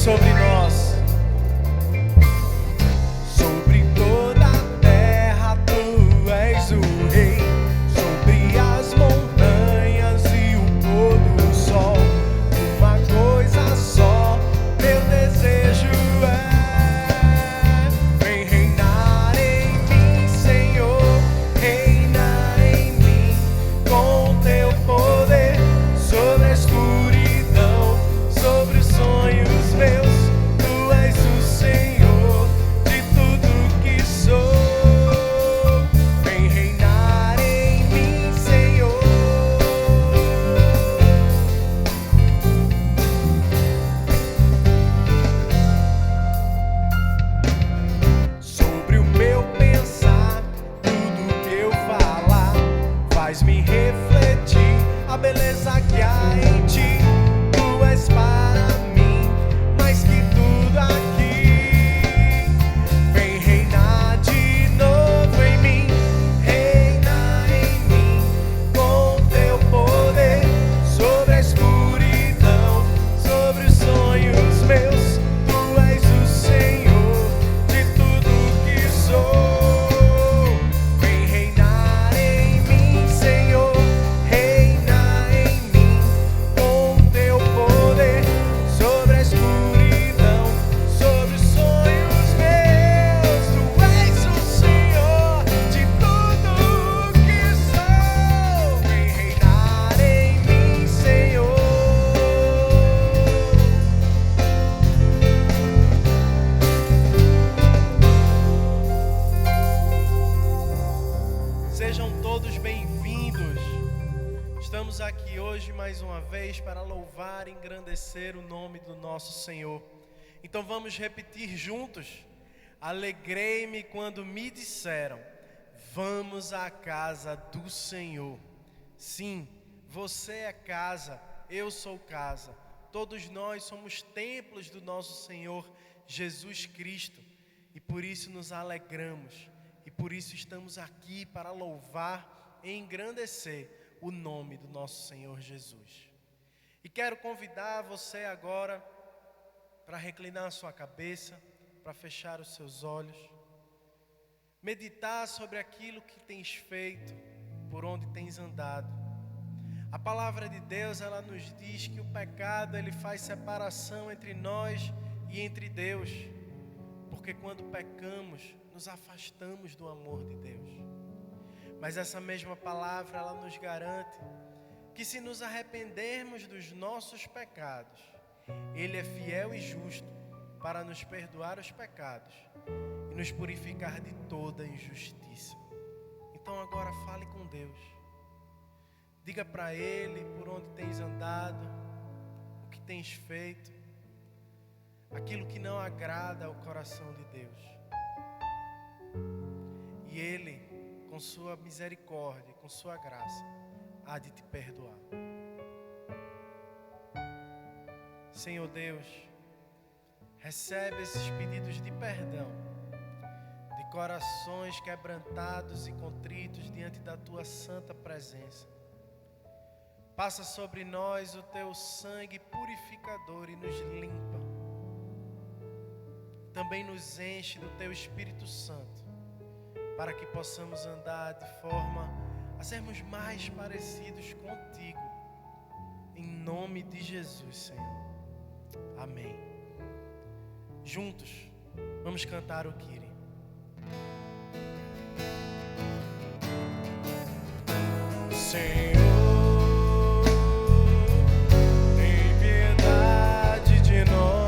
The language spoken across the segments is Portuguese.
sobre nós. Sobre toda a terra tu és o rei, sobre as montanhas e o pôr do sol. Uma coisa só meu desejo é: vem reinar em mim, Senhor, reina em mim com teu poder sobre a escuridão, sobre os sonhos meus. Tu és o Senhor de tudo que sou. Vem reinar em mim, Senhor. Sobre o meu pensar, tudo que eu falar, faz-me refletir a beleza que há em ti. Tu és para mim mais que tudo aqui. Vem reinar de novo em mim, reina em mim com teu poder sobre a escuridão, sobre os sonhos meus. Tu és o Senhor de tudo que sou. Vem reinar em mim, Senhor, reina em mim com teu poder sobre a escuridão, sobre os sonhos meus. Tu és o Senhor de tudo que sou. Vem reinar em mim, Senhor. Sejam todos bem-vindos. Estamos aqui hoje mais uma vez para louvar e engrandecer o nome do nosso Senhor. Então vamos repetir juntos: alegrei-me quando me disseram, vamos à casa do Senhor. Sim, você é casa, eu sou casa. Todos nós somos templos do nosso Senhor Jesus Cristo. E por isso nos alegramos. E por isso estamos aqui para louvar e engrandecer o nome do nosso Senhor Jesus. E quero convidar você agora para reclinar a sua cabeça, para fechar os seus olhos, meditar sobre aquilo que tens feito, por onde tens andado. A palavra de Deus, ela nos diz que o pecado, ele faz separação entre nós e entre Deus, porque quando pecamos, nos afastamos do amor de Deus. Mas essa mesma palavra, ela nos garante que se nos arrependermos dos nossos pecados, Ele é fiel e justo para nos perdoar os pecados e nos purificar de toda injustiça. Então agora fale com Deus. Diga para Ele por onde tens andado, o que tens feito, aquilo que não agrada ao coração de Deus. E Ele, com sua misericórdia, com sua graça, há de te perdoar. Senhor Deus, recebe esses pedidos de perdão, de corações quebrantados e contritos diante da Tua santa presença. Passa sobre nós o Teu sangue purificador e nos limpa. Também nos enche do Teu Espírito Santo, para que possamos andar de forma a sermos mais parecidos contigo. Em nome de Jesus, Senhor. Amém. Juntos, vamos cantar o Kyrie. Senhor, tem piedade de nós.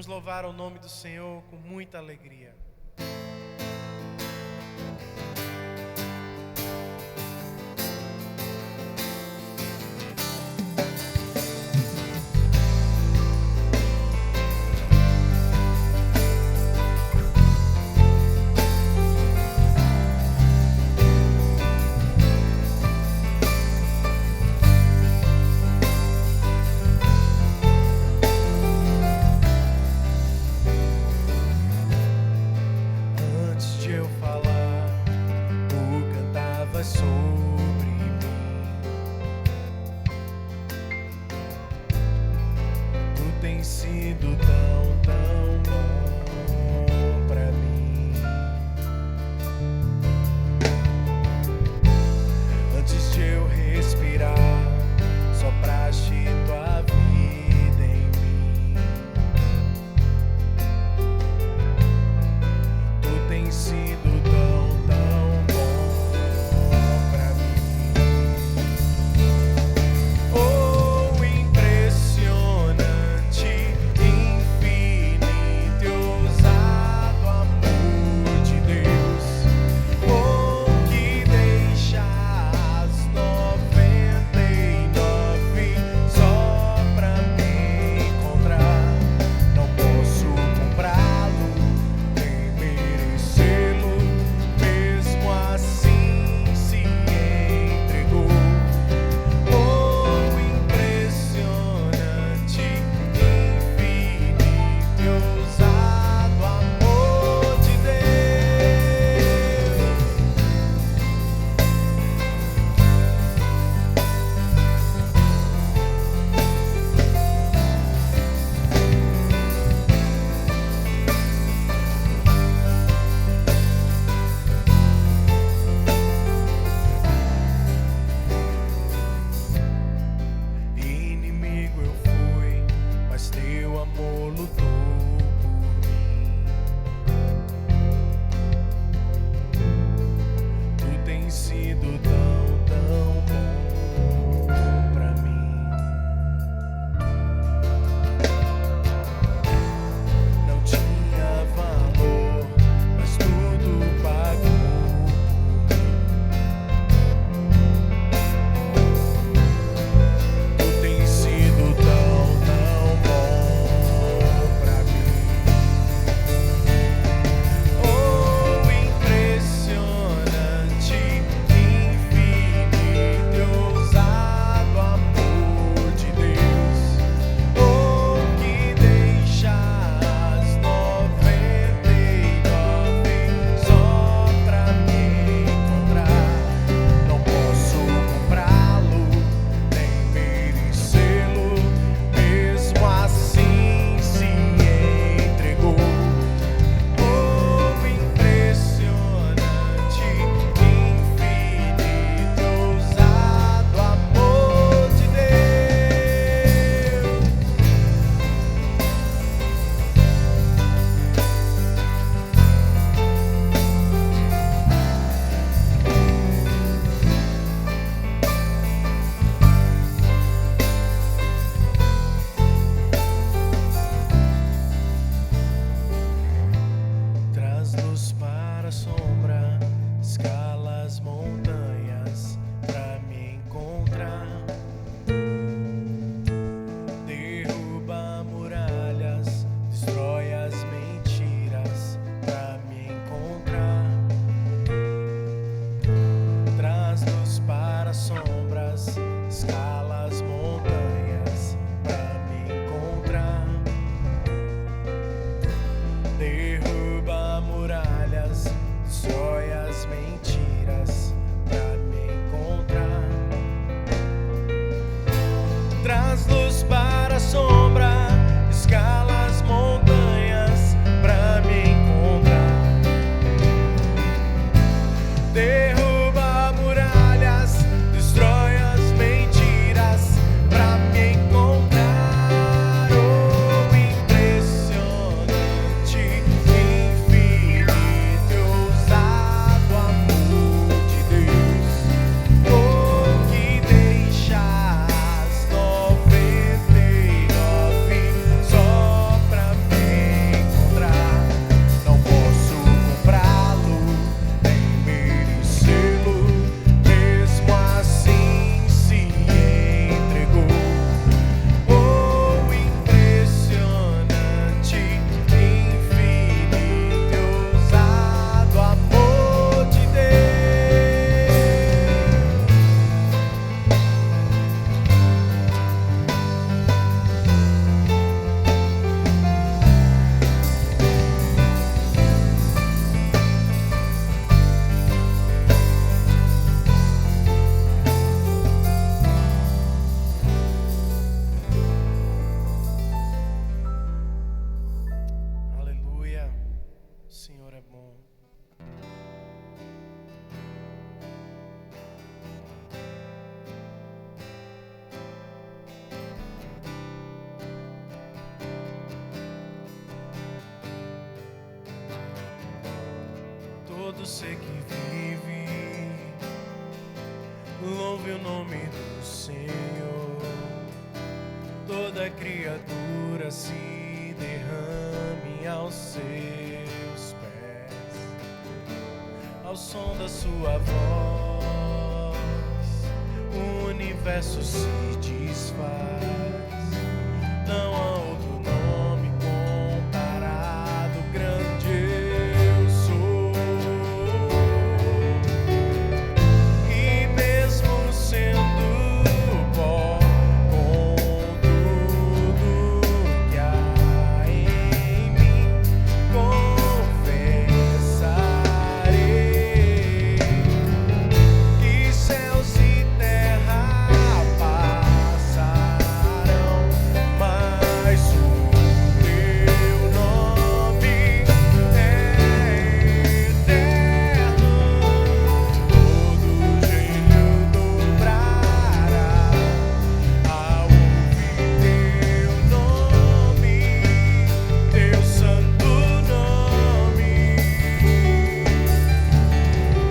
Vamos louvar o nome do Senhor com muita alegria. Sobre mim, tu tens sido tão bom pra mim. Antes de eu respirar, sopraste tua vida em mim. Tu tens sido tão ser que vive, louve o nome do Senhor. Toda criatura se derrame aos seus pés, ao som da sua voz, o universo se desfaz. Não há outro nome comparado, grande eu sou. E mesmo sendo pó, com tudo que há em mim, confessarei que céus e terra passarão, mas o teu nome é eterno. Todo joelho dobrará ao ouvir teu nome, teu santo nome.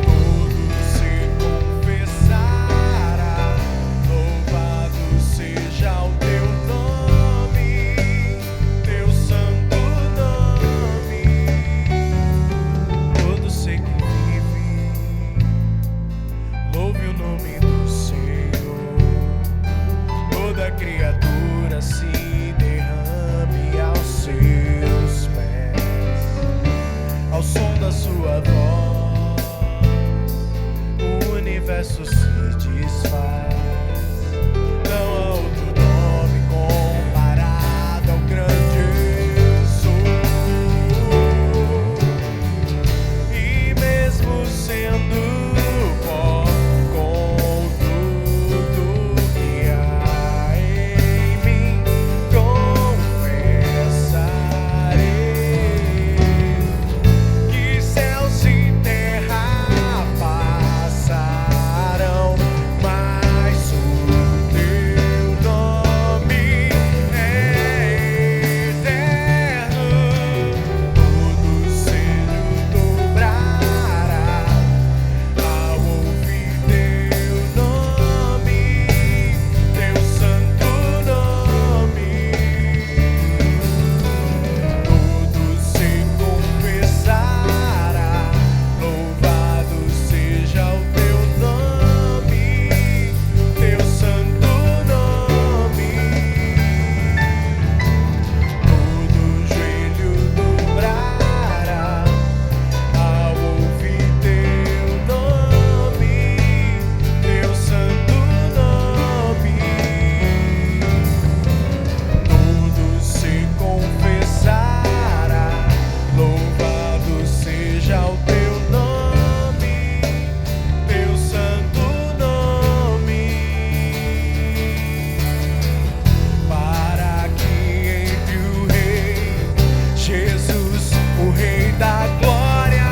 Todo se confessará, louvado seja o teu nome, teu santo nome. Todo ser que vive, louve o nome do Senhor. Toda criatura se derrame aos seus pés, ao som da sua voz, o universo se desfaz. Não há outro nome comparado ao grande eu sou. E mesmo sendo pó, com tudo que há em mim, confessarei que céus e terra passarão, mas o teu nome é eterno. Todo joelho dobrará ao ouvir teu nome, teu santo nome. Todo se confessará, louvado seja o teu nome, teu santo nome. Todo joelho dobrará ao ouvir teu nome, teu santo nome. Todo se confessará, louvado seja o teu nome, teu santo nome. Para que entre o Rei Jesus, o Rei da glória,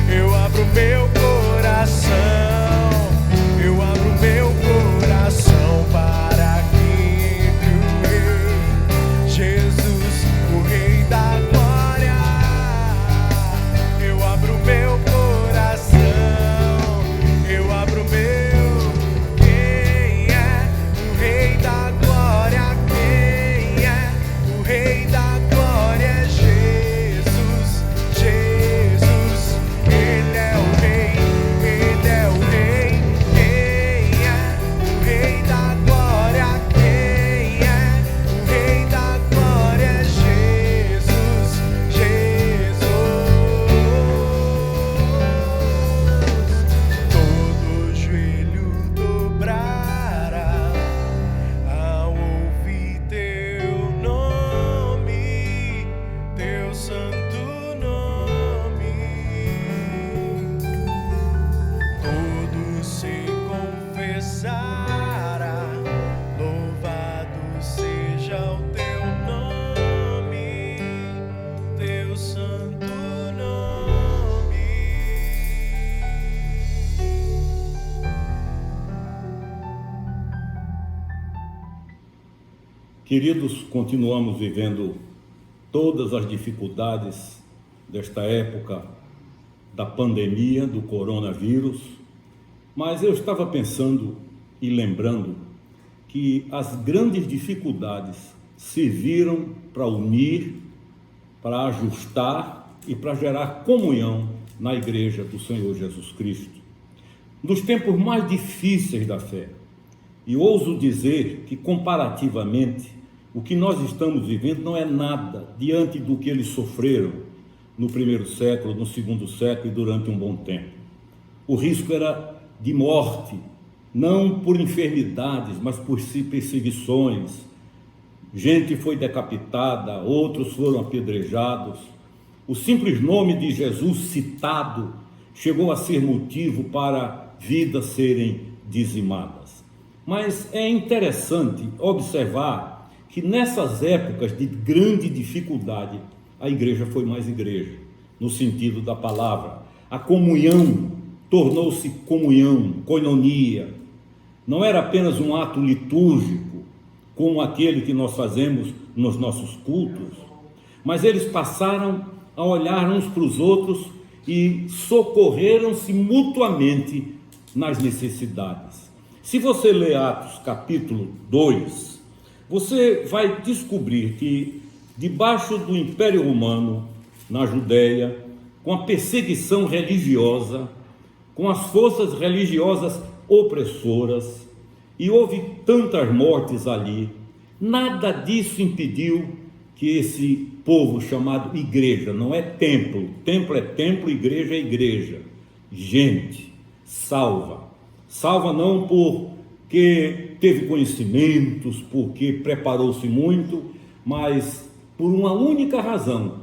eu abro meu coração, eu abro meu coração. Para que entre o Rei Jesus, o Rei da glória, eu abro meu coração, eu abro meu. Quem é o Rei da glória? Quem é o Rei da glória? É Jesus, Jesus, Ele é o Rei, Ele é o Rei. Quem é o Rei da glória? Quem é o Rei da glória? É Jesus, Jesus. Todo joelho dobrará ao ouvir teu nome, teu santo nome. Todo se confessará, louvado seja o teu nome, teu santo nome. Queridos, continuamos vivendo todas as dificuldades desta época da pandemia do coronavírus, mas eu estava pensando e lembrando que as grandes dificuldades serviram para unir, para ajustar e para gerar comunhão na igreja do Senhor Jesus Cristo. Nos tempos mais difíceis da fé, e ouso dizer que comparativamente o que nós estamos vivendo não é nada diante do que eles sofreram no primeiro século, no segundo século e durante um bom tempo. O risco era de morte, não por enfermidades, mas por perseguições. Gente foi decapitada, outros foram apedrejados. O simples nome de Jesus citado chegou a ser motivo para vidas serem dizimadas. Mas é interessante observar que nessas épocas de grande dificuldade, a igreja foi mais igreja, no sentido da palavra. A comunhão tornou-se comunhão, koinonia. Não era apenas um ato litúrgico, como aquele que nós fazemos nos nossos cultos, mas eles passaram a olhar uns para os outros e socorreram-se mutuamente nas necessidades. Se você ler Atos capítulo 2, você vai descobrir que debaixo do Império Romano, na Judéia, com a perseguição religiosa, com as forças religiosas opressoras, e houve tantas mortes ali, nada disso impediu que esse povo chamado igreja, não é templo, templo é templo, igreja é igreja, gente salva não porque teve conhecimentos, porque preparou-se muito, mas por uma única razão,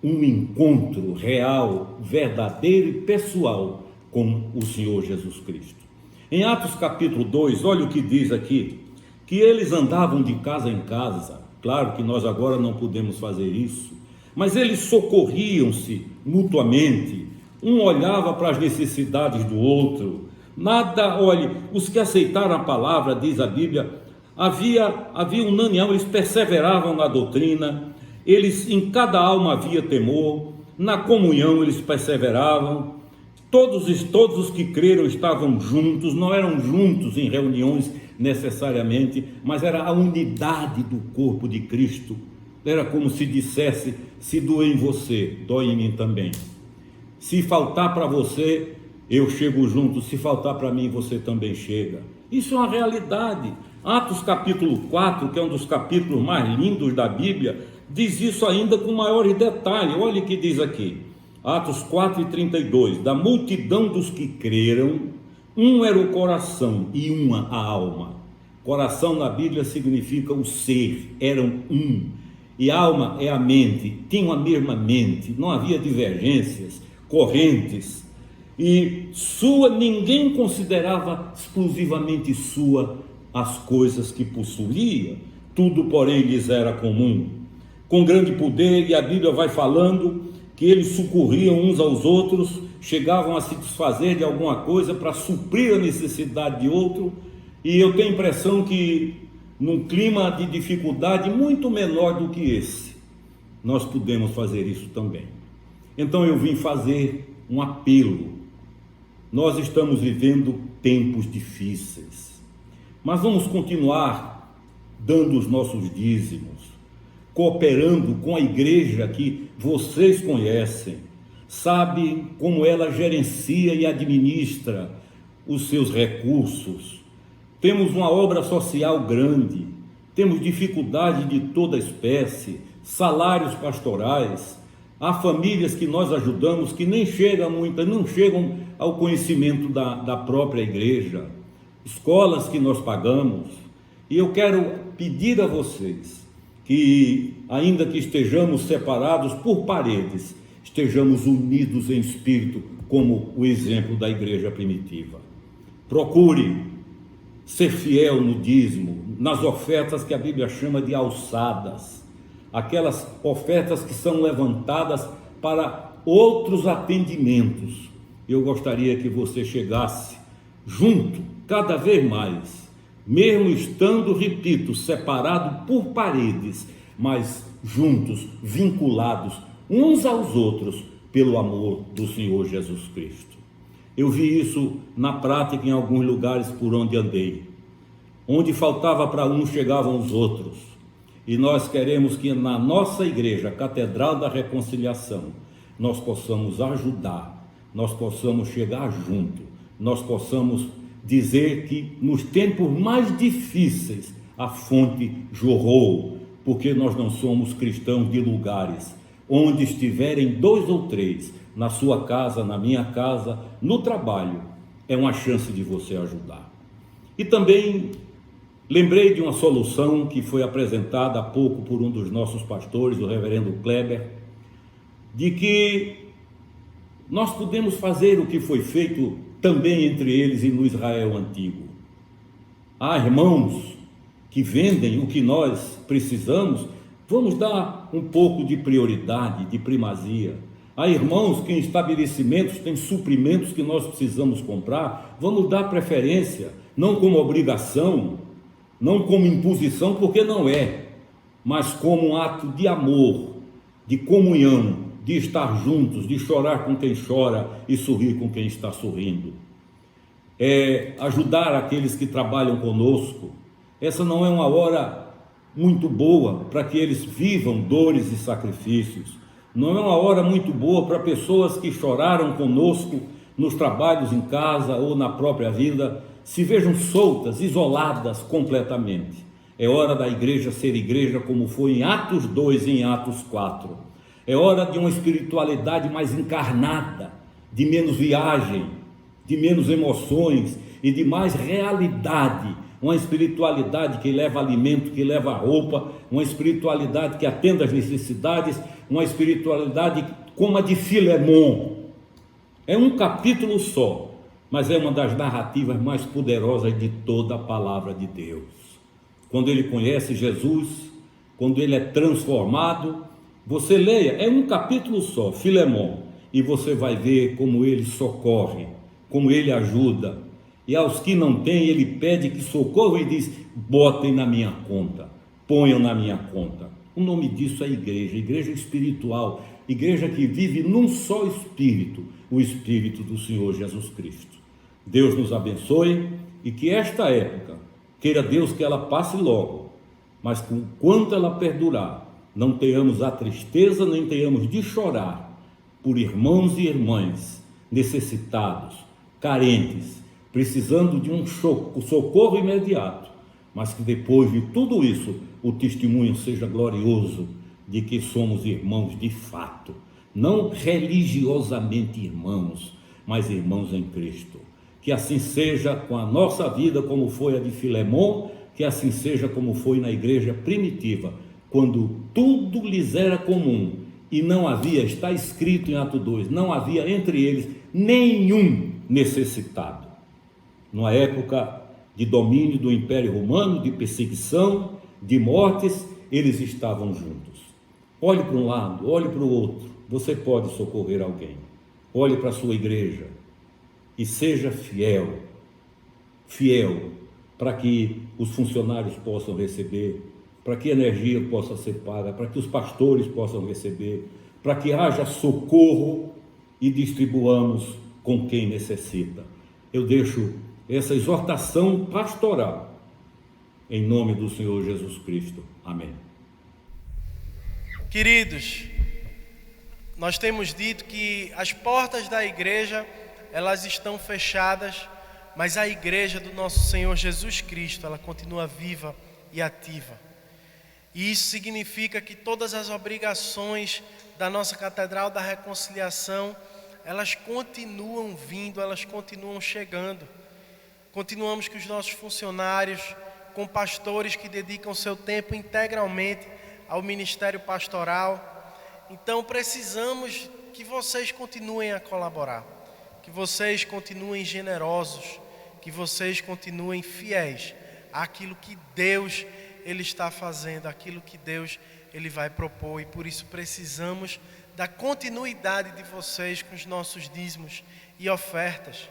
um encontro real, verdadeiro e pessoal com o Senhor Jesus Cristo. Em Atos capítulo 2, olha o que diz aqui, que eles andavam de casa em casa. Claro que nós agora não podemos fazer isso, mas eles socorriam-se mutuamente, um olhava para as necessidades do outro. Olhe, os que aceitaram a palavra, diz a Bíblia, havia unanião, eles perseveravam na doutrina, eles em cada alma havia temor, na comunhão eles perseveravam. Todos os que creram estavam juntos, não eram juntos em reuniões necessariamente, mas era a unidade do corpo de Cristo. Era como se dissesse: se doer em você, dói em mim também. Se faltar para você, eu chego junto. Se faltar para mim, você também chega. Isso é uma realidade. Atos capítulo 4, que é um dos capítulos mais lindos da Bíblia, diz isso ainda com maiores detalhes. Olha o que diz aqui. Atos 4:32, da multidão dos que creram, um era o coração e uma a alma. Coração na Bíblia significa o ser, eram um. E alma é a mente, tinham a mesma mente, não havia divergências, correntes. E ninguém considerava exclusivamente sua as coisas que possuía, tudo porém lhes era comum. Com grande poder, e a Bíblia vai falando que eles socorriam uns aos outros, chegavam a se desfazer de alguma coisa para suprir a necessidade de outro, e eu tenho a impressão que num clima de dificuldade muito menor do que esse, nós podemos fazer isso também. Então eu vim fazer um apelo. Nós estamos vivendo tempos difíceis, mas vamos continuar dando os nossos dízimos, cooperando com a igreja que vocês conhecem, sabe como ela gerencia e administra os seus recursos. Temos uma obra social grande, temos dificuldade de toda espécie, salários pastorais, há famílias que nós ajudamos que não chegam ao conhecimento da própria igreja, escolas que nós pagamos, e eu quero pedir a vocês que, ainda que estejamos separados por paredes, estejamos unidos em espírito, como o exemplo da igreja primitiva. Procure ser fiel no dízimo, nas ofertas que a Bíblia chama de alçadas, aquelas ofertas que são levantadas para outros atendimentos. Eu gostaria que você chegasse junto, cada vez mais, mesmo estando, repito, separado por paredes, mas juntos, vinculados uns aos outros, pelo amor do Senhor Jesus Cristo. Eu vi isso na prática em alguns lugares por onde andei. Onde faltava para um, chegavam os outros. E nós queremos que na nossa igreja, a Catedral da Reconciliação, nós possamos ajudar, nós possamos chegar junto, nós possamos dizer que nos tempos mais difíceis a fonte jorrou, porque nós não somos cristãos de lugares. Onde estiverem 2 ou 3, na sua casa, na minha casa, no trabalho, é uma chance de você ajudar. E também lembrei de uma solução que foi apresentada há pouco por um dos nossos pastores, o reverendo Kleber, de que nós podemos fazer o que foi feito também entre eles e no Israel antigo. Há irmãos que vendem o que nós precisamos, vamos dar um pouco de prioridade, de primazia. Há irmãos que em estabelecimentos têm suprimentos que nós precisamos comprar, vamos dar preferência, não como obrigação, não como imposição, porque não é, mas como um ato de amor, de comunhão, de estar juntos, de chorar com quem chora e sorrir com quem está sorrindo. É ajudar aqueles que trabalham conosco. Essa não é uma hora muito boa para que eles vivam dores e sacrifícios. Não é uma hora muito boa para pessoas que choraram conosco nos trabalhos em casa ou na própria vida, se vejam soltas, isoladas completamente. É hora da igreja ser igreja como foi em Atos 2 e em Atos 4. É hora de uma espiritualidade mais encarnada, de menos viagem, de menos emoções e de mais realidade. Uma espiritualidade que leva alimento, que leva roupa, uma espiritualidade que atenda às necessidades, uma espiritualidade como a de Filemon. É um capítulo só, mas é uma das narrativas mais poderosas de toda a palavra de Deus. Quando ele conhece Jesus, quando ele é transformado, você leia, é um capítulo só, Filemon, e você vai ver como ele socorre, como ele ajuda. E aos que não têm, ele pede que socorram e diz: botem na minha conta, ponham na minha conta. O nome disso é igreja, igreja espiritual, igreja que vive num só espírito, o Espírito do Senhor Jesus Cristo. Deus nos abençoe e que esta época, queira Deus que ela passe logo, mas enquanto ela perdurar, não tenhamos a tristeza, nem tenhamos de chorar por irmãos e irmãs necessitados, carentes, precisando de um socorro imediato, mas que depois de tudo isso, o testemunho seja glorioso de que somos irmãos de fato, não religiosamente irmãos, mas irmãos em Cristo. Que assim seja com a nossa vida, como foi a de Filemon, que assim seja como foi na igreja primitiva, quando tudo lhes era comum e não havia, está escrito em Atos 2, não havia entre eles nenhum necessitado. Numa época de domínio do Império Romano, de perseguição, de mortes, eles estavam juntos. Olhe para um lado, olhe para o outro, você pode socorrer alguém. Olhe para a sua igreja e seja fiel, para que os funcionários possam receber, para que a energia possa ser paga, para que os pastores possam receber, para que haja socorro e distribuamos com quem necessita. Eu deixo essa exortação pastoral em nome do Senhor Jesus Cristo. Amém. Queridos, nós temos dito que as portas da igreja, elas estão fechadas, mas a igreja do nosso Senhor Jesus Cristo, ela continua viva e ativa. E isso significa que todas as obrigações da nossa Catedral da Reconciliação, elas continuam vindo, elas continuam chegando. Continuamos com os nossos funcionários, com pastores que dedicam seu tempo integralmente ao ministério pastoral. Então precisamos que vocês continuem a colaborar, que vocês continuem generosos, que vocês continuem fiéis àquilo que Deus Ele está fazendo, aquilo que Deus Ele vai propor. E por isso precisamos da continuidade de vocês com os nossos dízimos e ofertas.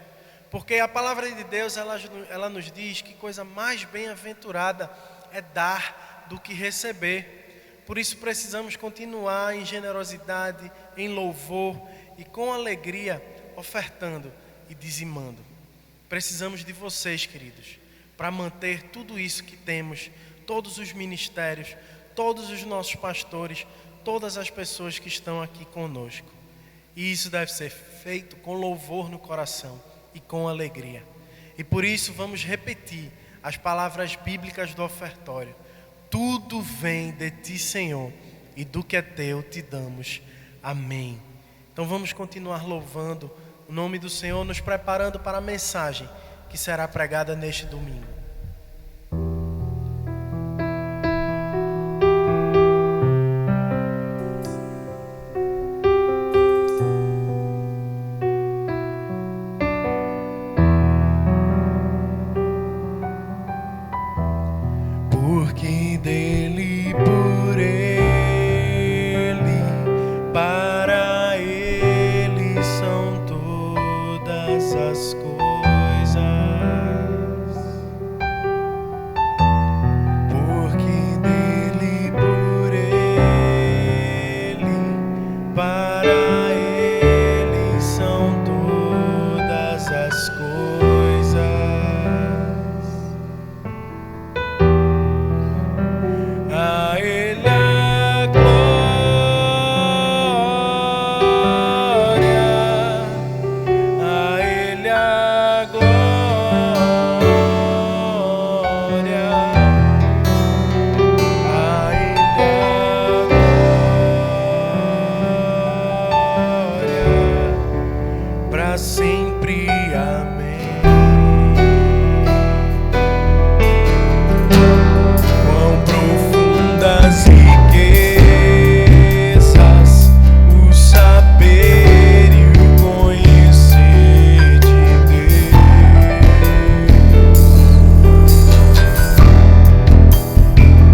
Porque a palavra de Deus, ela nos diz que coisa mais bem-aventurada é dar do que receber. Por isso precisamos continuar em generosidade, em louvor e com alegria ofertando e dizimando. Precisamos de vocês, queridos, para manter tudo isso que temos, todos os ministérios, todos os nossos pastores, todas as pessoas que estão aqui conosco. E isso deve ser feito com louvor no coração e com alegria. E por isso vamos repetir as palavras bíblicas do ofertório. Tudo vem de ti, Senhor, e do que é teu te damos. Amém. Então vamos continuar louvando o nome do Senhor, nos preparando para a mensagem que será pregada neste domingo. Porque dele, por ele, para ele são todas as coisas. Porque dele, por ele, para ele são todas as coisas. A Ele a glória, a Ele a glória, a Ele a glória, para sempre. Amém. Quão profundas riquezas o saber e o conhecer de Deus.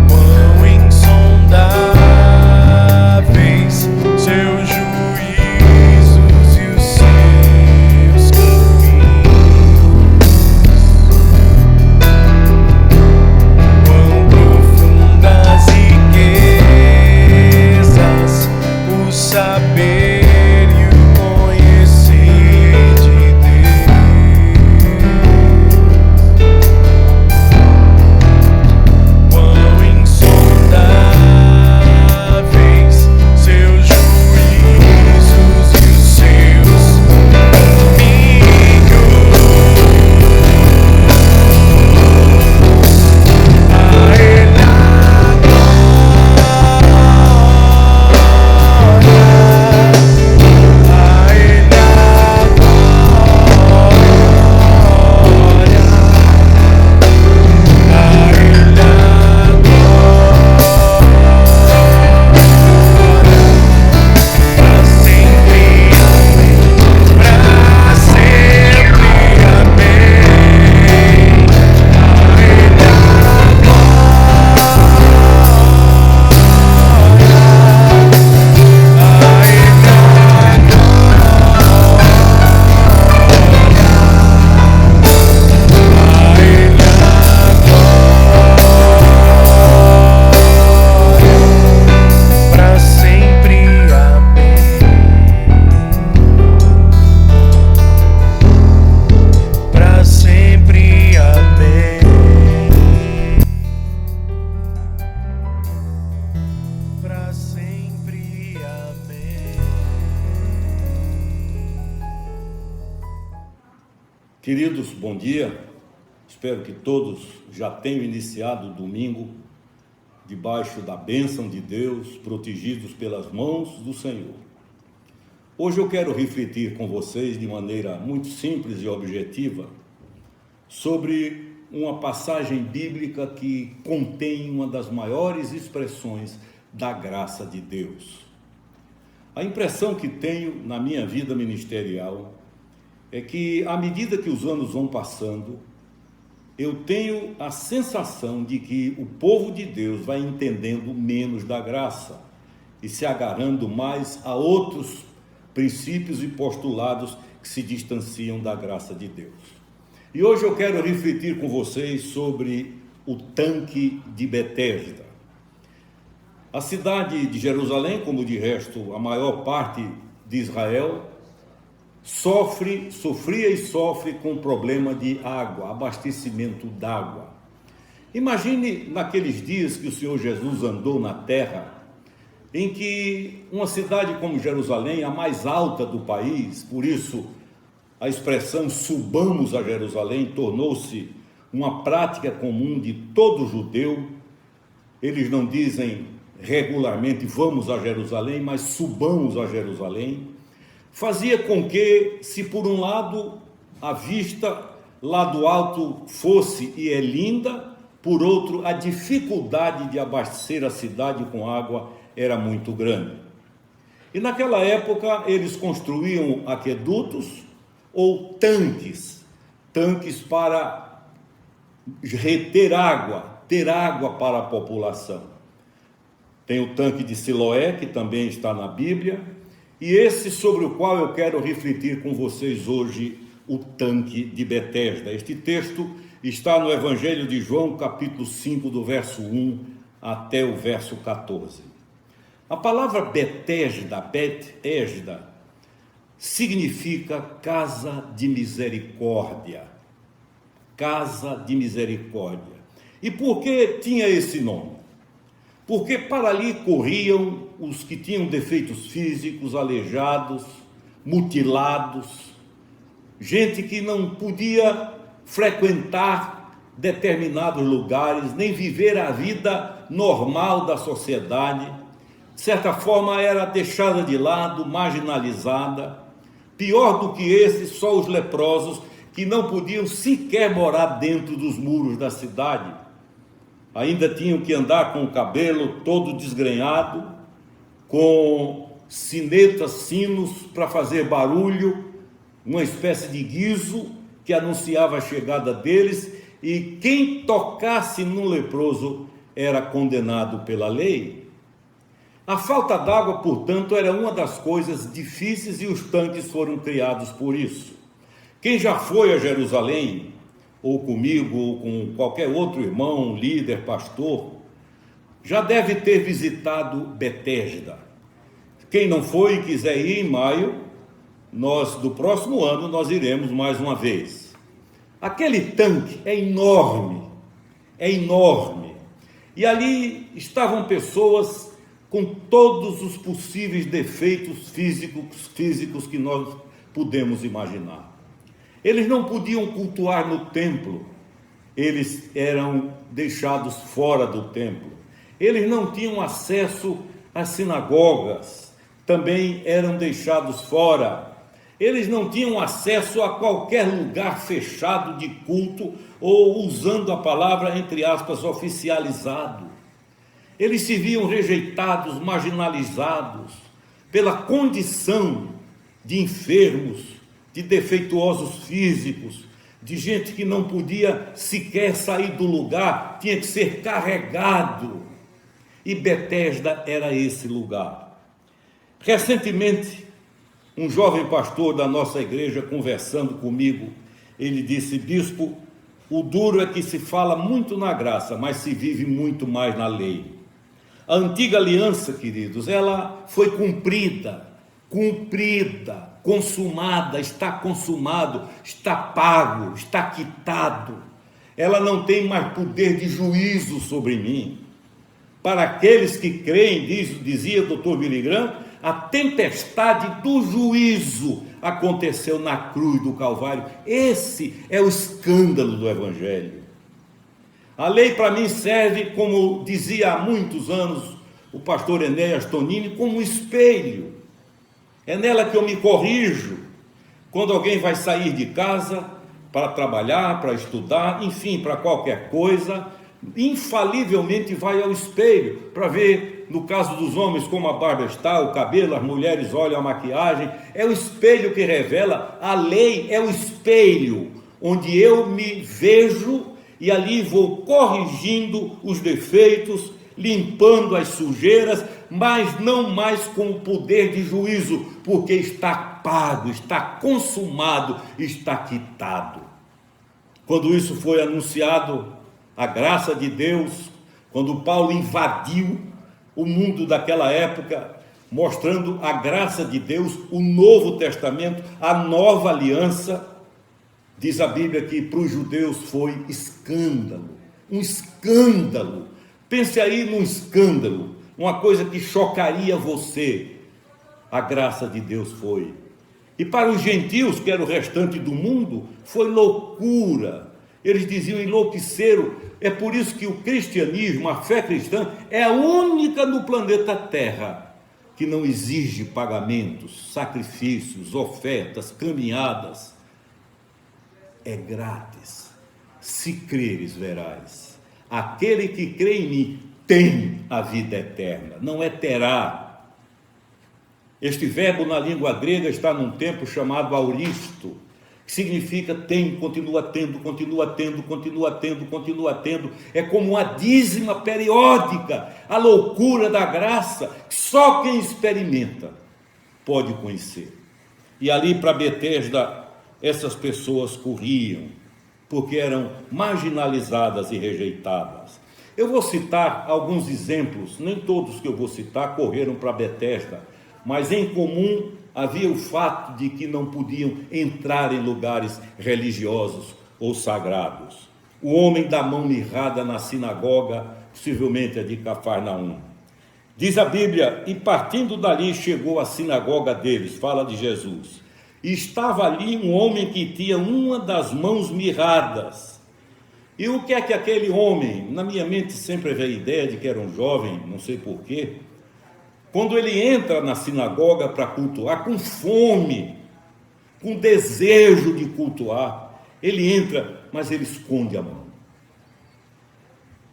Quão insondáveis seus juízos e os seus caminhos. Quão profundas riquezas o saber e o conhecer de Deus. Quão insondáveis seus juízos e os seus caminhos. A Ele a glória, a Ele a glória, a Ele a glória, para sempre. Amém. Para sempre. Amém. A Ele a para sempre. Amém. Para sempre. Amém. Para sempre. Amém. Queridos, bom dia. Espero que todos já tenham iniciado o domingo debaixo da bênção de Deus, protegidos pelas mãos do Senhor. Hoje eu quero refletir com vocês de maneira muito simples e objetiva sobre uma passagem bíblica que contém uma das maiores expressões da graça de Deus. A impressão que tenho na minha vida ministerial é que, à medida que os anos vão passando, eu tenho a sensação de que o povo de Deus vai entendendo menos da graça e se agarrando mais a outros princípios e postulados que se distanciam da graça de Deus. E hoje eu quero refletir com vocês sobre o tanque de Betesda. A cidade de Jerusalém, como de resto a maior parte de Israel sofria e sofre com o problema de água, abastecimento d'água. Imagine naqueles dias que o Senhor Jesus andou na terra, em que uma cidade como Jerusalém, a mais alta do país, por isso a expressão subamos a Jerusalém tornou-se uma prática comum de todo judeu. Eles não dizem regularmente vamos a Jerusalém, mas subamos a Jerusalém. Fazia com que, se por um lado a vista lá do alto fosse e é linda, por outro a dificuldade de abastecer a cidade com água era muito grande. E naquela época eles construíam aquedutos ou tanques para reter água, ter água para a população. Tem o tanque de Siloé, que também está na Bíblia, e esse sobre o qual eu quero refletir com vocês hoje, o tanque de Betesda. Este texto está no Evangelho de João, capítulo 5, do verso 1 até o verso 14. A palavra Betesda, significa casa de misericórdia. Casa de misericórdia. E por que tinha esse nome? Porque para ali corriam os que tinham defeitos físicos, aleijados, mutilados, gente que não podia frequentar determinados lugares, nem viver a vida normal da sociedade. De certa forma era deixada de lado, marginalizada. Pior do que esses, só os leprosos, que não podiam sequer morar dentro dos muros da cidade. Ainda tinham que andar com o cabelo todo desgrenhado, com sinetas, sinos para fazer barulho, uma espécie de guizo que anunciava a chegada deles, e quem tocasse no leproso era condenado pela lei. A falta d'água, portanto, era uma das coisas difíceis e os tanques foram criados por isso. Quem já foi a Jerusalém, ou comigo, ou com qualquer outro irmão, líder, pastor, já deve ter visitado Betesda. Quem não foi e quiser ir em maio, do próximo ano, nós iremos mais uma vez. Aquele tanque é enorme, e ali estavam pessoas com todos os possíveis defeitos físicos que nós podemos imaginar. Eles não podiam cultuar no templo, eles eram deixados fora do templo. Eles não tinham acesso às sinagogas, também eram deixados fora. Eles não tinham acesso a qualquer lugar fechado de culto ou, usando a palavra, entre aspas, oficializado. Eles se viam rejeitados, marginalizados pela condição de enfermos, de defeituosos físicos, de gente que não podia sequer sair do lugar, tinha que ser carregado. E Betesda era esse lugar. Recentemente, um jovem pastor da nossa igreja, conversando comigo, ele disse: bispo, o duro é que se fala muito na graça, mas se vive muito mais na lei. A antiga aliança, queridos, ela foi cumprida, consumada, está consumado, está pago, está quitado. Ela não tem mais poder de juízo sobre mim. Para aqueles que creem, dizia Dr. Billy Graham, a tempestade do juízo aconteceu na cruz do Calvário. Esse é o escândalo do Evangelho. A lei para mim serve, como dizia há muitos anos o pastor Enéas Tonini, como um espelho. É nela que eu me corrijo quando alguém vai sair de casa para trabalhar, para estudar, enfim, para qualquer coisa. Infalivelmente vai ao espelho para ver, no caso dos homens, como a barba está, o cabelo, as mulheres olham a maquiagem. É o espelho que revela. A lei é o espelho onde eu me vejo e ali vou corrigindo os defeitos, limpando as sujeiras, mas não mais com o poder de juízo, porque está pago, está consumado, está quitado. Quando isso foi anunciado, a graça de Deus, quando Paulo invadiu o mundo daquela época, mostrando a graça de Deus, o Novo Testamento, a nova aliança. Diz a Bíblia que para os judeus foi escândalo, um escândalo. Pense aí num escândalo, uma coisa que chocaria você. A graça de Deus foi. E para os gentios, que era o restante do mundo, foi loucura. Eles diziam, enlouqueceram. É por isso que o cristianismo, a fé cristã, é a única no planeta Terra que não exige pagamentos, sacrifícios, ofertas, caminhadas. É grátis. Se creres, verás. Aquele que crê em mim tem a vida eterna, não é terá. Este verbo na língua grega está num tempo chamado auristo, que significa tem, continua tendo, continua tendo, continua tendo, continua tendo. É como uma dízima periódica, a loucura da graça, que só quem experimenta pode conhecer. E ali para Betesda, essas pessoas corriam, porque eram marginalizadas e rejeitadas. Eu vou citar alguns exemplos, nem todos que eu vou citar correram para Betesda, mas em comum havia o fato de que não podiam entrar em lugares religiosos ou sagrados. O homem da mão mirrada na sinagoga, possivelmente a de Cafarnaum. Diz a Bíblia, e partindo dali chegou à sinagoga deles, fala de Jesus. E estava ali um homem que tinha uma das mãos mirradas. E o que é que aquele homem, na minha mente sempre veio a ideia de que era um jovem, não sei porquê, quando ele entra na sinagoga para cultuar, com fome, com desejo de cultuar, ele entra, mas ele esconde a mão.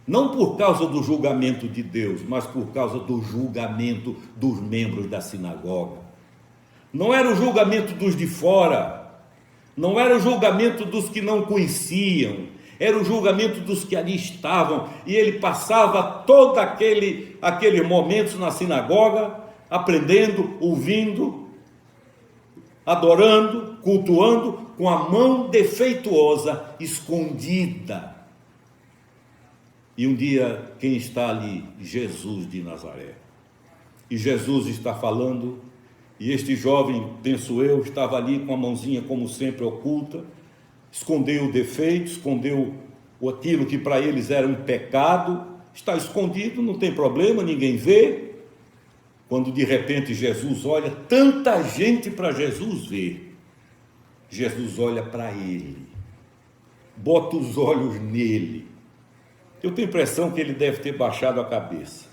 Não por causa do julgamento de Deus, mas por causa do julgamento dos membros da sinagoga. Não era o julgamento dos de fora, não era o julgamento dos que não conheciam, era o julgamento dos que ali estavam, e ele passava todo aqueles momentos na sinagoga, aprendendo, ouvindo, adorando, cultuando, com a mão defeituosa, escondida. E um dia, quem está ali? Jesus de Nazaré. E Jesus está falando, e este jovem, penso eu, estava ali com a mãozinha, como sempre, oculta, escondeu o defeito, escondeu aquilo que para eles era um pecado, está escondido, não tem problema, ninguém vê. Quando de repente Jesus olha, tanta gente para Jesus ver, Jesus olha para ele, bota os olhos nele. Eu tenho a impressão que ele deve ter baixado a cabeça,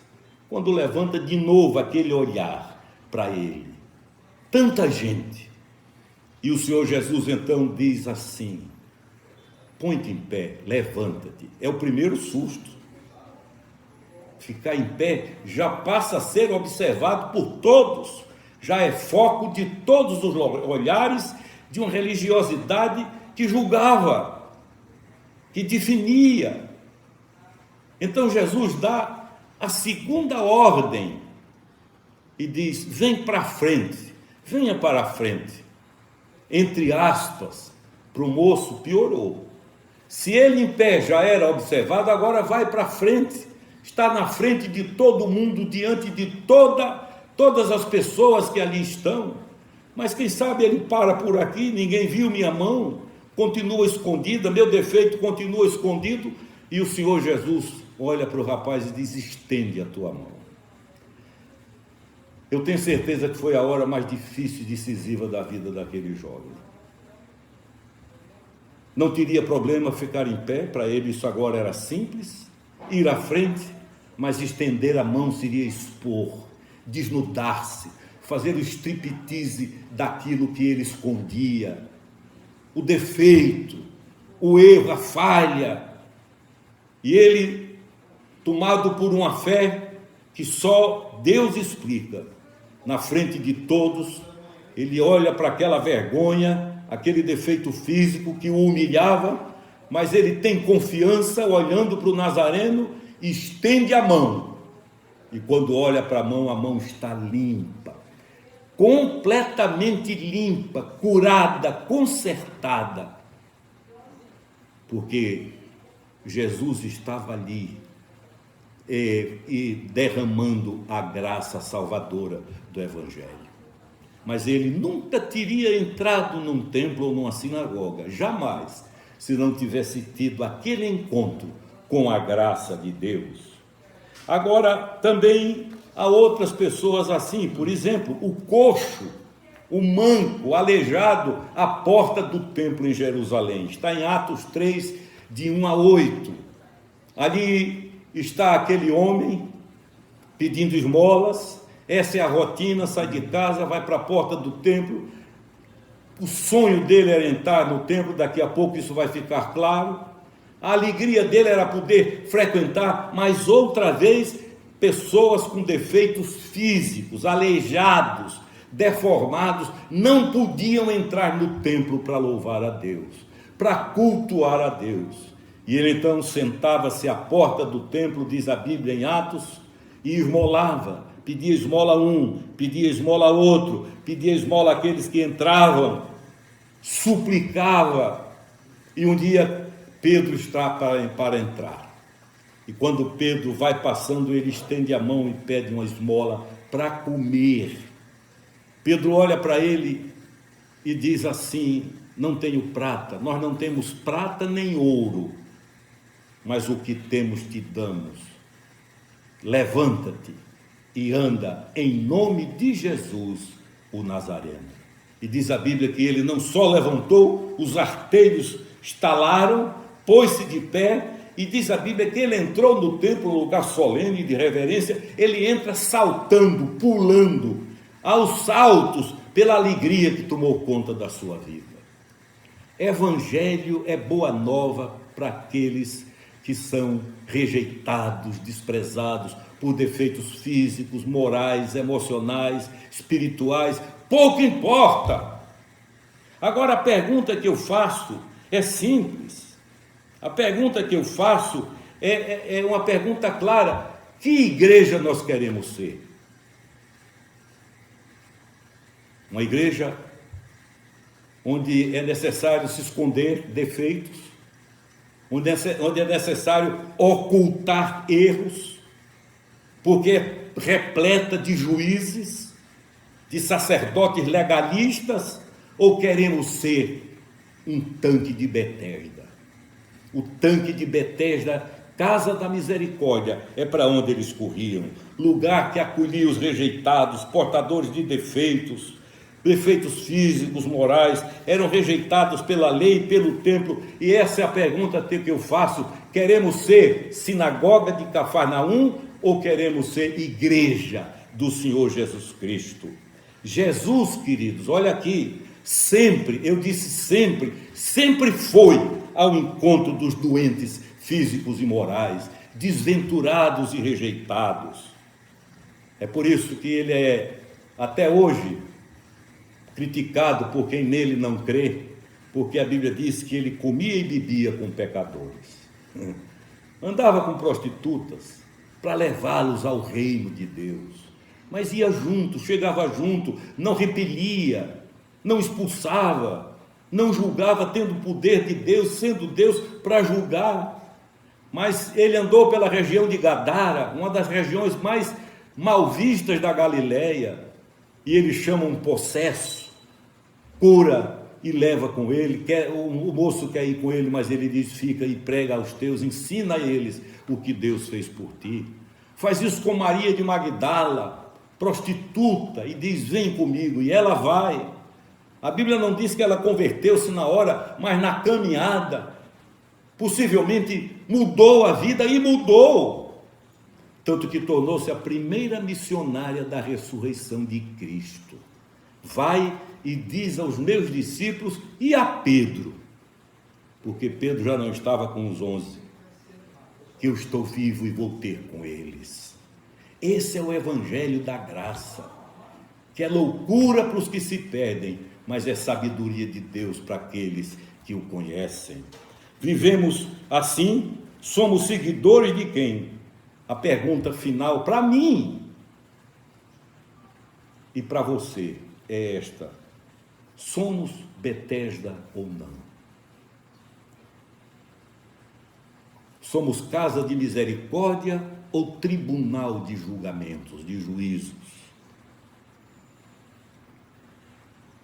quando levanta de novo aquele olhar para ele, tanta gente. E o Senhor Jesus então diz assim, põe-te em pé, levanta-te. É o primeiro susto. Ficar em pé já passa a ser observado por todos, já é foco de todos os olhares de uma religiosidade que julgava, que definia. Então Jesus dá a segunda ordem e diz, vem para frente, venha para a frente. Entre aspas, para o moço piorou. Se ele em pé já era observado, agora vai para frente, está na frente de todo mundo, diante de todas as pessoas que ali estão. Mas quem sabe ele para por aqui, ninguém viu minha mão, continua escondida, meu defeito continua escondido, e o Senhor Jesus olha para o rapaz e diz, estende a tua mão. Eu tenho certeza que foi a hora mais difícil e decisiva da vida daquele jovem. Não teria problema ficar em pé, para ele isso agora era simples, ir à frente, mas estender a mão seria expor, desnudar-se, fazer o striptease daquilo que ele escondia, o defeito, o erro, a falha. E ele, tomado por uma fé que só Deus explica, na frente de todos, ele olha para aquela vergonha, aquele defeito físico que o humilhava, mas ele tem confiança, olhando para o Nazareno, estende a mão, e quando olha para a mão está limpa, completamente limpa, curada, consertada, porque Jesus estava ali, e derramando a graça salvadora do Evangelho. Mas ele nunca teria entrado num templo ou numa sinagoga, jamais, se não tivesse tido aquele encontro com a graça de Deus. Agora, também há outras pessoas assim, por exemplo, o coxo, o manco, o aleijado, à porta do templo em Jerusalém. Está em Atos 3, de 1 a 8. Ali está aquele homem pedindo esmolas. Essa é a rotina, sai de casa, vai para a porta do templo. O sonho dele era entrar no templo, daqui a pouco isso vai ficar claro. A alegria dele era poder frequentar, mais outra vez, pessoas com defeitos físicos, aleijados, deformados, não podiam entrar no templo para louvar a Deus, para cultuar a Deus. E ele então sentava-se à porta do templo, diz a Bíblia em Atos, e esmolava. Pedia esmola um, pedia esmola outro, pedia esmola àqueles que entravam, suplicava. E um dia Pedro está para entrar. E quando Pedro vai passando, ele estende a mão e pede uma esmola para comer. Pedro olha para ele e diz assim: não tenho prata, nós não temos prata nem ouro, mas o que temos te damos. Levanta-te e anda em nome de Jesus, o Nazareno. E diz a Bíblia que ele não só levantou, os artelhos estalaram, pôs-se de pé, e diz a Bíblia que ele entrou no templo, um lugar solene de reverência, ele entra saltando, pulando, aos saltos, pela alegria que tomou conta da sua vida. Evangelho é boa nova para aqueles que são rejeitados, desprezados por defeitos físicos, morais, emocionais, espirituais, pouco importa. Agora a pergunta que eu faço é simples. A pergunta que eu faço é uma pergunta clara: que igreja nós queremos ser? Uma igreja onde é necessário se esconder defeitos, onde é necessário ocultar erros, porque é repleta de juízes, de sacerdotes legalistas, ou queremos ser um tanque de Betesda? O tanque de Betesda, casa da misericórdia, é para onde eles corriam, lugar que acolhia os rejeitados, portadores de defeitos físicos, morais, eram rejeitados pela lei, pelo templo. E essa é a pergunta que eu faço: queremos ser sinagoga de Cafarnaum ou queremos ser igreja do Senhor Jesus Cristo? Jesus, queridos, olha aqui, sempre, eu disse sempre foi ao encontro dos doentes físicos e morais, desventurados e rejeitados. É por isso que ele é, até hoje, criticado por quem nele não crê, porque a Bíblia diz que ele comia e bebia com pecadores, andava com prostitutas para levá-los ao reino de Deus, mas ia junto, chegava junto, não repelia, não expulsava, não julgava, tendo o poder de Deus, sendo Deus para julgar. Mas ele andou pela região de Gadara, uma das regiões mais mal vistas da Galileia, e ele chama um possesso, cura e leva com ele. O moço quer ir com ele, mas ele diz: fica e prega aos teus, ensina a eles o que Deus fez por ti. Faz isso com Maria de Magdala, prostituta, e diz: vem comigo, e ela vai. A Bíblia não diz que ela converteu-se na hora, mas na caminhada, possivelmente mudou a vida, e mudou, tanto que tornou-se a primeira missionária da ressurreição de Cristo. Vai e diz aos meus discípulos e a Pedro, porque Pedro já não estava com os 11, que eu estou vivo e vou ter com eles. Esse é o evangelho da graça, que é loucura para os que se perdem, mas é sabedoria de Deus para aqueles que o conhecem. Vivemos assim, somos seguidores de quem? A pergunta final para mim e para você é esta: somos Betesda ou não? Somos casa de misericórdia ou tribunal de julgamentos, de juízos.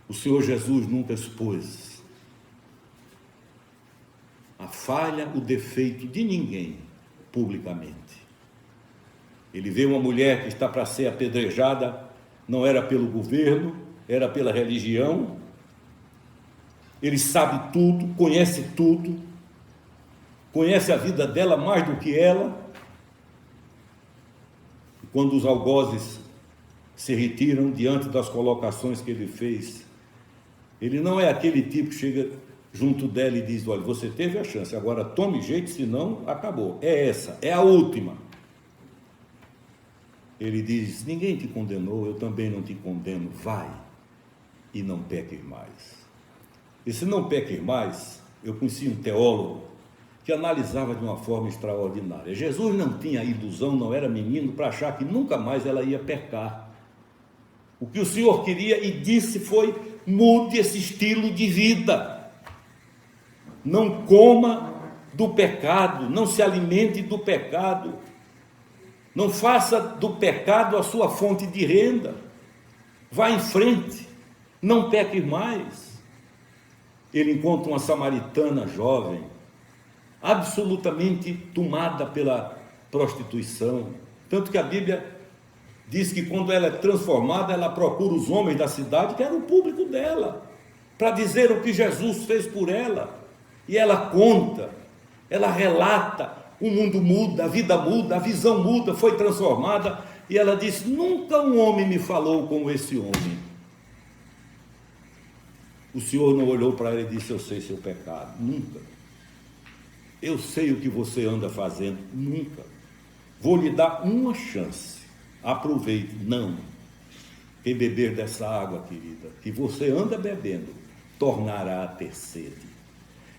O Senhor Jesus nunca expôs a falha, o defeito de ninguém publicamente. Ele vê uma mulher que está para ser apedrejada, não era pelo governo, era pela religião. Ele sabe tudo, conhece tudo, conhece a vida dela mais do que ela. E quando os algozes se retiram diante das colocações que ele fez, ele não é aquele tipo que chega junto dela e diz: olha, você teve a chance, agora tome jeito, senão acabou. É essa, é a última. Ele diz: ninguém te condenou, eu também não te condeno, vai e não peques mais. E se não peques mais, eu conheci um teólogo que analisava de uma forma extraordinária. Jesus não tinha ilusão, não era menino, para achar que nunca mais ela ia pecar. O que o Senhor queria e disse foi: mude esse estilo de vida. Não coma do pecado, não se alimente do pecado. Não faça do pecado a sua fonte de renda. Vá em frente, não peque mais. Ele encontra uma samaritana jovem, absolutamente tomada pela prostituição. Tanto que a Bíblia diz que quando ela é transformada, ela procura os homens da cidade, que era o público dela, para dizer o que Jesus fez por ela. E ela conta, ela relata, o mundo muda, a vida muda, a visão muda, foi transformada. E ela diz: nunca um homem me falou como esse homem. O Senhor não olhou para ela e disse: eu sei seu pecado. Nunca. Eu sei o que você anda fazendo. Nunca. Vou lhe dar uma chance. Aproveite. Não. Quem beber dessa água, querida, que você anda bebendo, tornará a ter sede.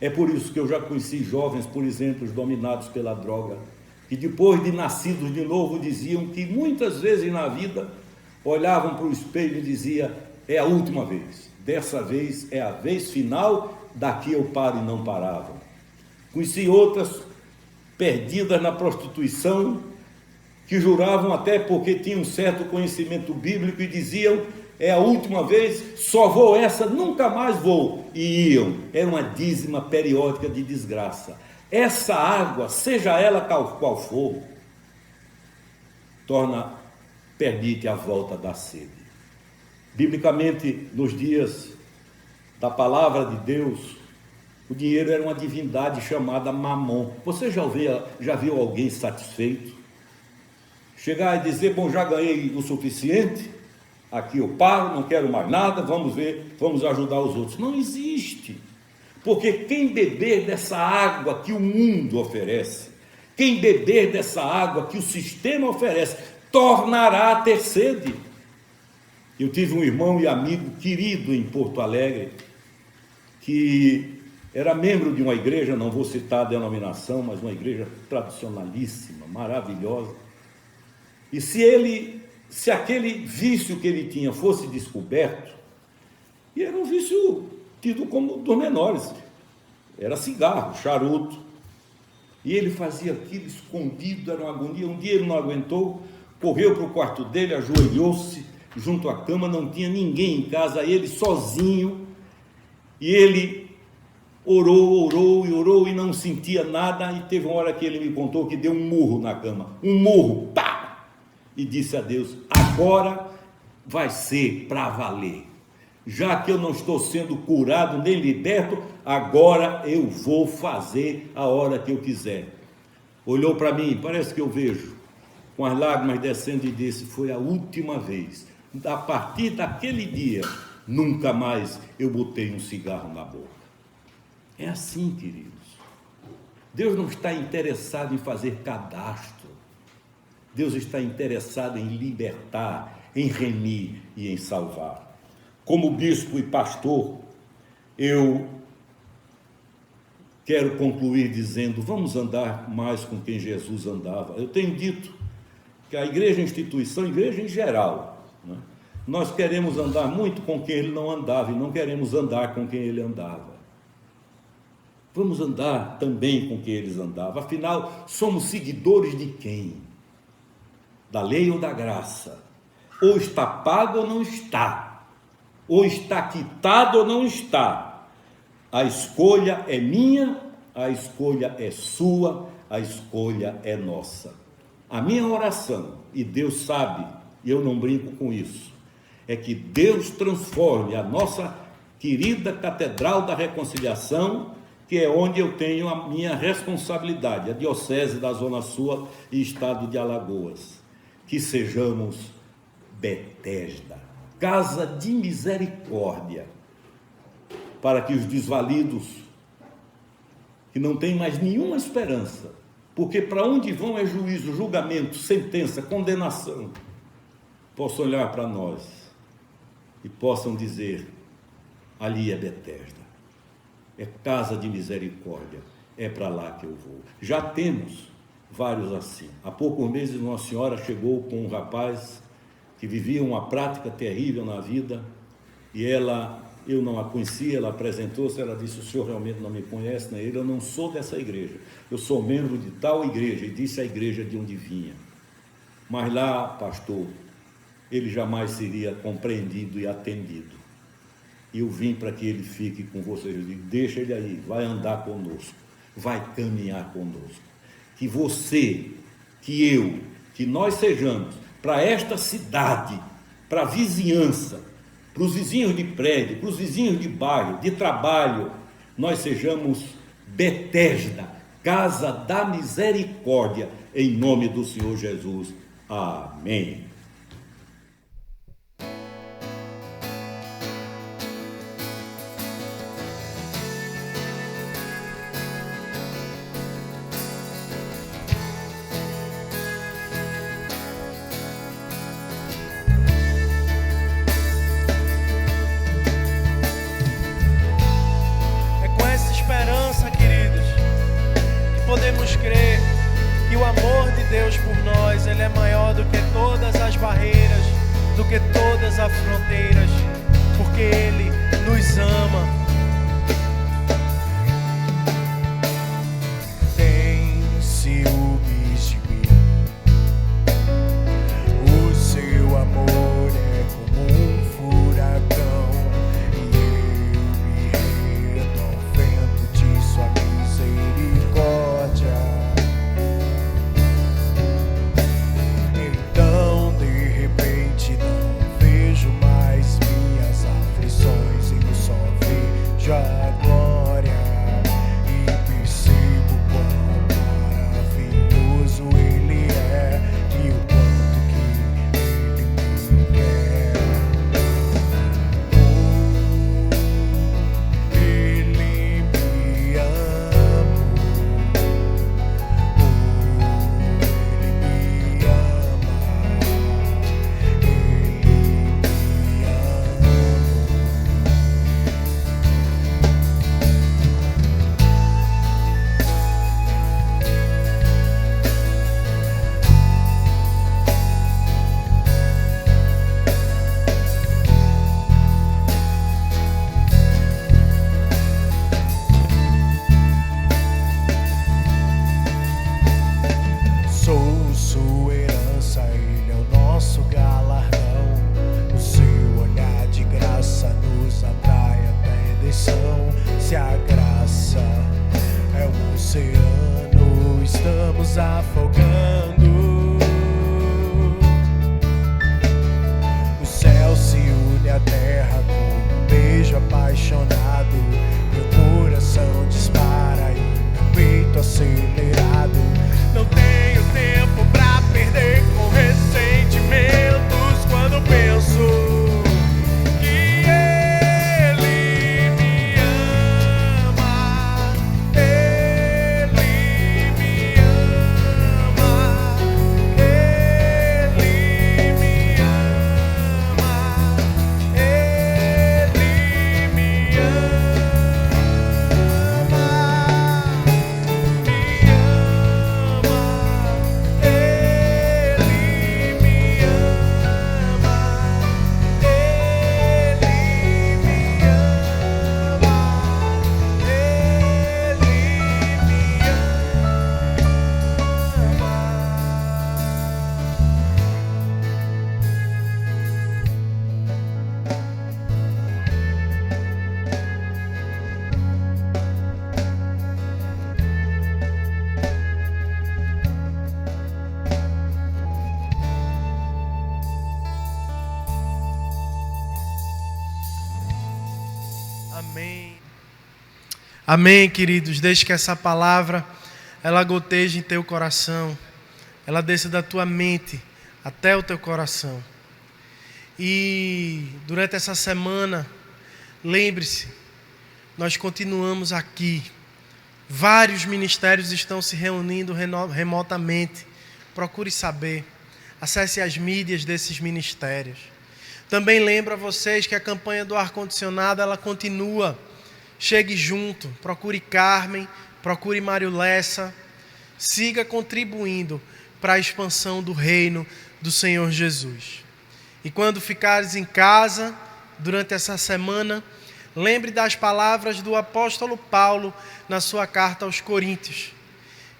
É por isso que eu já conheci jovens, por exemplo, dominados pela droga, que depois de nascidos de novo diziam que muitas vezes na vida olhavam para o espelho e diziam: é a última vez, dessa vez é a vez final, daqui eu paro, e não paravam. Conheci outras perdidas na prostituição, que juravam até porque tinham um certo conhecimento bíblico e diziam: é a última vez, só vou essa, nunca mais vou. E iam. Era uma dízima periódica de desgraça. Essa água, seja ela qual for, permite a volta da sede. Biblicamente, nos dias da palavra de Deus, o dinheiro era uma divindade chamada Mamon. Você já viu alguém satisfeito? Chegar e dizer: bom, já ganhei o suficiente, aqui eu paro, não quero mais nada, vamos ajudar os outros. Não existe. Porque quem beber dessa água que o mundo oferece, quem beber dessa água que o sistema oferece, tornará a ter sede. Eu tive um irmão e amigo querido em Porto Alegre, que era membro de uma igreja, não vou citar a denominação, mas uma igreja tradicionalíssima, maravilhosa. E se aquele vício que ele tinha fosse descoberto, e era um vício tido como dos menores, era cigarro, charuto, e ele fazia aquilo escondido, era uma agonia. Um dia ele não aguentou, correu para o quarto dele, ajoelhou-se junto à cama, não tinha ninguém em casa, ele sozinho, e ele orou e não sentia nada, e teve uma hora que ele me contou que deu um murro na cama, um murro, pá! E disse a Deus: agora vai ser para valer. Já que eu não estou sendo curado nem liberto, agora eu vou fazer a hora que eu quiser. Olhou para mim, parece que eu vejo, com as lágrimas descendo, e disse: foi a última vez. A partir daquele dia, nunca mais eu botei um cigarro na boca. É assim, queridos. Deus não está interessado em fazer cadastro. Deus está interessado em libertar, em remir e em salvar. Como bispo e pastor, eu quero concluir dizendo: vamos andar mais com quem Jesus andava. Eu tenho dito que a igreja é instituição, a igreja em geral, né? Nós queremos andar muito com quem ele não andava e não queremos andar com quem ele andava. Vamos andar também com quem eles andavam. Afinal, somos seguidores de quem? da lei ou da graça. Ou está pago ou não está. Ou está quitado ou não está. A escolha é minha, a escolha é sua, a escolha é nossa. A minha oração, e Deus sabe, e eu não brinco com isso, é que Deus transforme a nossa querida Catedral da Reconciliação, que é onde eu tenho a minha responsabilidade, a Diocese da Zona Sul e Estado de Alagoas, que sejamos Betesda, casa de misericórdia, para que os desvalidos, que não têm mais nenhuma esperança, porque para onde vão é juízo, julgamento, sentença, condenação, possam olhar para nós e possam dizer: ali é Betesda, é casa de misericórdia, é para lá que eu vou. Já temos vários assim. Há poucos meses Nossa Senhora chegou com um rapaz que vivia uma prática terrível na vida, e eu não a conhecia, ela apresentou-se, ela disse: o senhor realmente não me conhece, né? Eu não sou dessa igreja, eu sou membro de tal igreja, e disse a igreja de onde vinha. Mas lá, pastor, ele jamais seria compreendido e atendido. E eu vim para que ele fique com vocês. Eu digo: deixa ele aí, vai andar conosco, vai caminhar conosco. Que você, que eu, que nós sejamos, para esta cidade, para a vizinhança, para os vizinhos de prédio, para os vizinhos de bairro, de trabalho, nós sejamos Betesda, casa da misericórdia, em nome do Senhor Jesus. Amém. Podemos crer que o amor de Deus por nós, ele é maior do que todas as barreiras, do que todas as fronteiras, porque Ele nos ama. Tem ciúmes de mim, o seu amor é como um furacão, e eu me rendo ao vento de sua misericórdia. Então de repente não vejo mais minhas aflições, eu só vejo Amém, queridos. Deixe que essa palavra, ela goteje em teu coração. Ela desça da tua mente até o teu coração. E durante essa semana, lembre-se, nós continuamos aqui. Vários ministérios estão se reunindo remotamente. Procure saber. Acesse as mídias desses ministérios. Também lembro a vocês que a campanha do ar-condicionado, ela continua. Chegue junto. Procure Carmen, procure Mário Lessa. Siga contribuindo para a expansão do reino do Senhor Jesus. E quando ficares em casa, durante essa semana, lembre das palavras do apóstolo Paulo na sua carta aos Coríntios,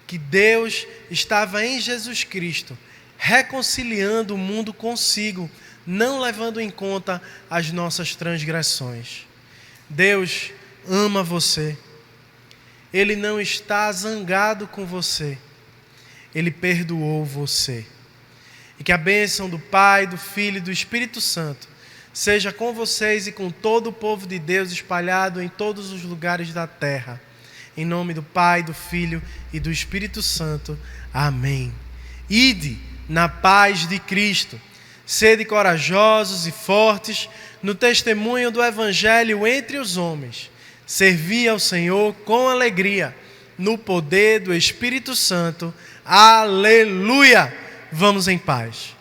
que Deus estava em Jesus Cristo, reconciliando o mundo consigo, não levando em conta as nossas transgressões. Deus ama você. Ele não está zangado com você. Ele perdoou você. E que a bênção do Pai, do Filho e do Espírito Santo seja com vocês e com todo o povo de Deus espalhado em todos os lugares da terra. Em nome do Pai, do Filho e do Espírito Santo. Amém. Ide na paz de Cristo. Sede corajosos e fortes no testemunho do Evangelho entre os homens. Servi ao Senhor com alegria, no poder do Espírito Santo. Aleluia! Vamos em paz.